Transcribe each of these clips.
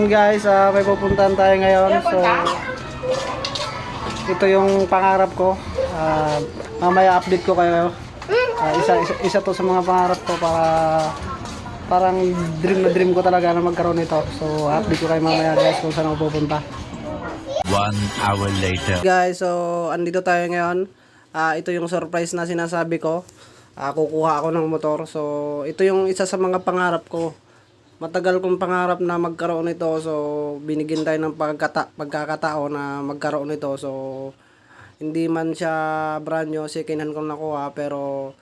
Ayun guys, may pupuntahan tayo ngayon. So, ito yung pangarap ko. Mamaya update ko kayo. Isa to sa mga pangarap ko para parang dream na dream ko talaga na magkaroon nito. So, update ko kayo mamaya guys kung saan ako pupunta. 1 hour later. Guys, so andito tayo ngayon. Ito yung surprise na sinasabi ko. Kukuha ako ng motor. So, ito yung isa sa mga pangarap ko. Matagal kong pangarap na magkaroon nito. So, binigyan tayo ng pagkakataon na magkaroon nito. So, hindi man siya brand new, second hand kong nakuha. Pero,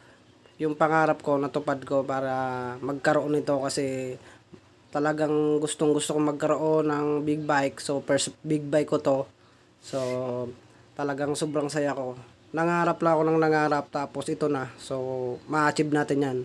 yung pangarap ko, natupad ko para magkaroon nito. Kasi, talagang gustong gusto kong magkaroon ng big bike. So, first big bike ko to. So, talagang sobrang saya ko. Nangarap lang ako ng nangarap, tapos ito na. So, ma-achieve natin yan.